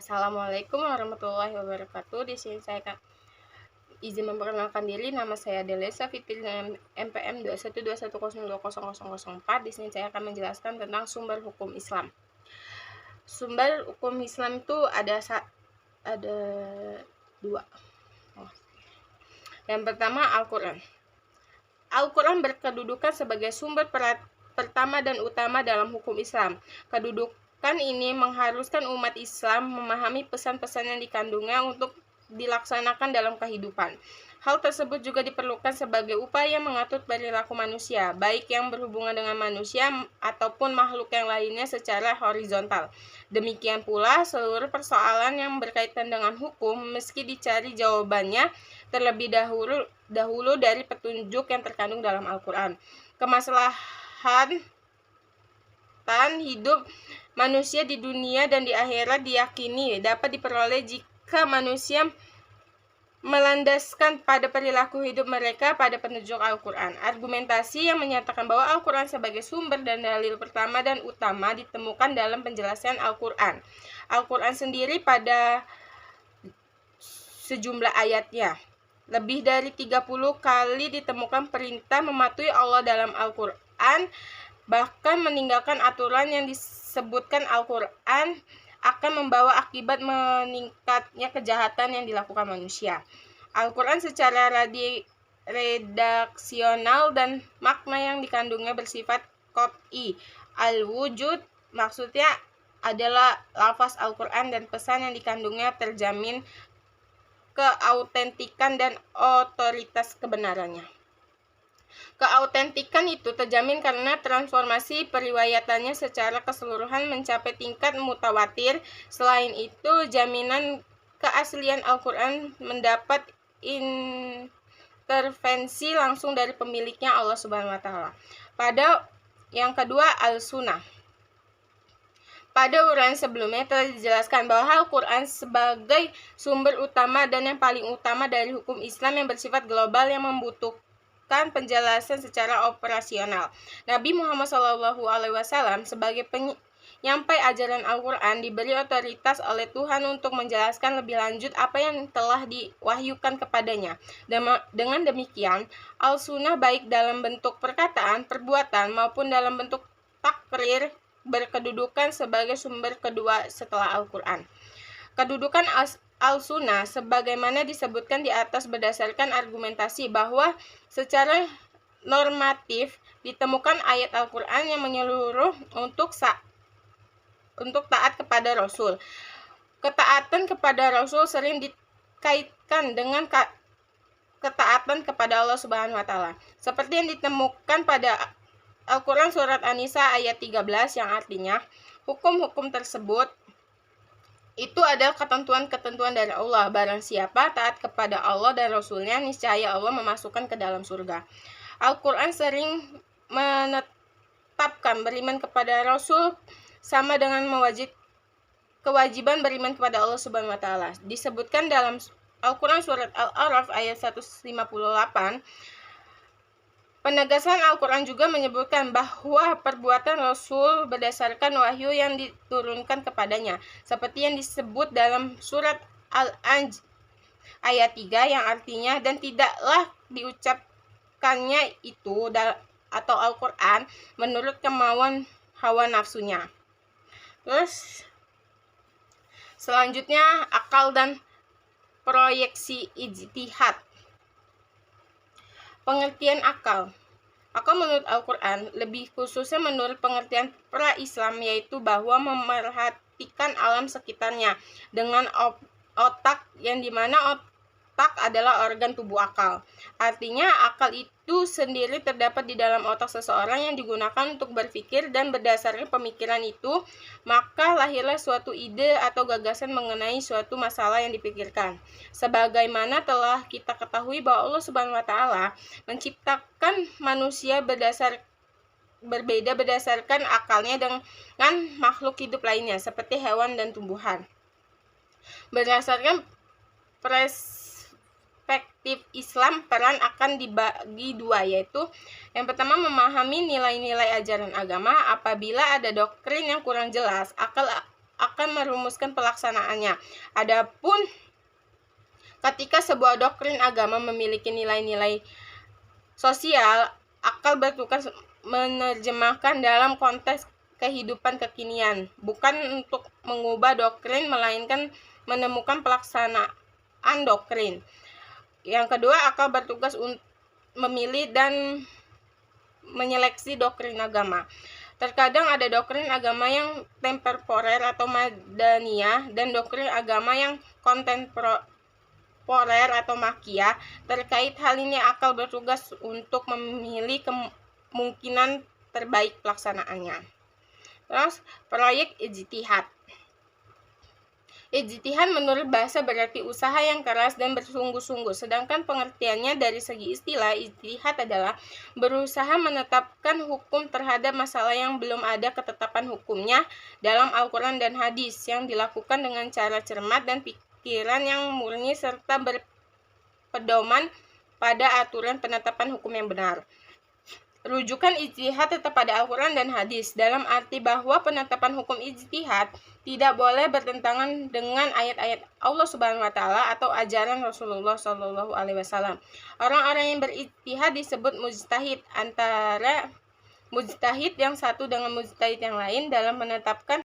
Assalamualaikum warahmatullahi wabarakatuh. Di sini saya izin memperkenalkan diri. Nama saya Delesa Fitri dengan MPM 21210200004. Di sini saya akan menjelaskan tentang sumber hukum Islam. Sumber hukum Islam itu ada dua. Yang pertama, Al-Quran. Al-Quran berkedudukan sebagai sumber pertama dan utama dalam hukum Islam. Kedudukan ini mengharuskan umat Islam memahami pesan-pesan yang dikandungnya untuk dilaksanakan dalam kehidupan. Hal tersebut juga diperlukan sebagai upaya mengatur perilaku manusia, baik yang berhubungan dengan manusia ataupun makhluk yang lainnya secara horizontal. Demikian pula seluruh persoalan yang berkaitan dengan hukum meski dicari jawabannya terlebih dahulu dari petunjuk yang terkandung dalam Al-Quran. Kemaslahatan hidup manusia di dunia dan di akhirat diyakini dapat diperoleh jika manusia melandaskan pada perilaku hidup mereka pada petunjuk Al-Quran. Argumentasi yang menyatakan bahwa Al-Quran sebagai sumber dan dalil pertama dan utama ditemukan dalam penjelasan Al-Quran. Al-Quran sendiri pada sejumlah ayatnya. Lebih dari 30 kali ditemukan perintah mematuhi Allah dalam Al-Quran, bahkan meninggalkan aturan yang disebutkan Al-Quran akan membawa akibat meningkatnya kejahatan yang dilakukan manusia. Al-Quran secara redaksional dan makna yang dikandungnya bersifat qat'i. Al-wujud maksudnya adalah lafaz Al-Quran dan pesan yang dikandungnya terjamin keautentikan dan otoritas kebenarannya. Keautentikan itu terjamin karena transformasi periwayatannya secara keseluruhan mencapai tingkat mutawatir. Selain itu, jaminan keaslian Al-Quran mendapat intervensi langsung dari pemiliknya Allah Subhanahu wa taala. Pada yang kedua, Al-Sunnah. Pada uraian sebelumnya telah dijelaskan bahwa Al-Quran sebagai sumber utama dan yang paling utama dari hukum Islam yang bersifat global yang membutuhkan penjelasan secara operasional. Nabi Muhammad SAW sebagai penyampai ajaran Al-Quran diberi otoritas oleh Tuhan untuk menjelaskan lebih lanjut apa yang telah diwahyukan kepadanya. Dengan demikian, Al-Sunnah baik dalam bentuk perkataan, perbuatan maupun dalam bentuk takrir berkedudukan sebagai sumber kedua setelah Al-Quran. Kedudukan Al-Sunnah sebagaimana disebutkan di atas berdasarkan argumentasi bahwa secara normatif ditemukan ayat Al-Quran yang menyeluruh untuk taat kepada Rasul. Ketaatan kepada Rasul sering dikaitkan dengan ketaatan kepada Allah Subhanahu wa taala. Seperti yang ditemukan pada Al-Quran surat An-Nisa ayat 13 yang artinya hukum-hukum tersebut itu adalah ketentuan-ketentuan dari Allah. Barang siapa taat kepada Allah dan Rasulnya, niscaya Allah memasukkan ke dalam surga. Al-Quran sering menetapkan beriman kepada Rasul sama dengan kewajiban beriman kepada Allah Subhanahu wa taala. Disebutkan dalam Al-Quran surat Al-A'raf ayat 158. Penegasan Al-Quran juga menyebutkan bahwa perbuatan Rasul berdasarkan wahyu yang diturunkan kepadanya, seperti yang disebut dalam surat Al-Anj ayat 3 yang artinya dan tidaklah diucapkannya itu atau Al-Quran menurut kemauan hawa nafsunya. Terus selanjutnya akal dan proyeksi ijtihad. Pengertian akal. Akal menurut Al-Quran, lebih khususnya menurut pengertian pra-Islam, yaitu bahwa memerhatikan alam sekitarnya dengan otak, yang dimana otak adalah organ tubuh akal. Artinya akal itu sendiri terdapat di dalam otak seseorang yang digunakan untuk berpikir, dan berdasarkan pemikiran itu maka lahirlah suatu ide atau gagasan mengenai suatu masalah yang dipikirkan. Sebagaimana telah kita ketahui bahwa Allah Subhanahu wa taala menciptakan manusia berbeda berdasarkan akalnya dengan makhluk hidup lainnya seperti hewan dan tumbuhan. Berdasarkan perspektif Islam, peran akan dibagi dua, yaitu yang pertama memahami nilai-nilai ajaran agama. Apabila ada doktrin yang kurang jelas, akal akan merumuskan pelaksanaannya. Adapun ketika sebuah doktrin agama memiliki nilai-nilai sosial, akal bertugas menerjemahkan dalam konteks kehidupan kekinian, bukan untuk mengubah doktrin, melainkan menemukan pelaksanaan doktrin. Yang kedua, akal bertugas untuk memilih dan menyeleksi doktrin agama. Terkadang ada doktrin agama yang temporer atau madaniyah dan doktrin agama yang kontemporer atau makiyah. Terkait hal ini, akal bertugas untuk memilih kemungkinan terbaik pelaksanaannya. Terus, proyek ijtihad. Ijtihad menurut bahasa berarti usaha yang keras dan bersungguh-sungguh, sedangkan pengertiannya dari segi istilah, ijtihad adalah berusaha menetapkan hukum terhadap masalah yang belum ada ketetapan hukumnya dalam Al-Quran dan hadis, yang dilakukan dengan cara cermat dan pikiran yang murni serta berpedoman pada aturan penetapan hukum yang benar. Rujukan ijtihad tetap pada Al-Quran dan hadis, dalam arti bahwa penetapan hukum ijtihad tidak boleh bertentangan dengan ayat-ayat Allah Subhanahu wa taala atau ajaran Rasulullah Shallallahu alaihi wasallam. Orang-orang yang berijtihad disebut mujtahid, antara mujtahid yang satu dengan mujtahid yang lain dalam menetapkan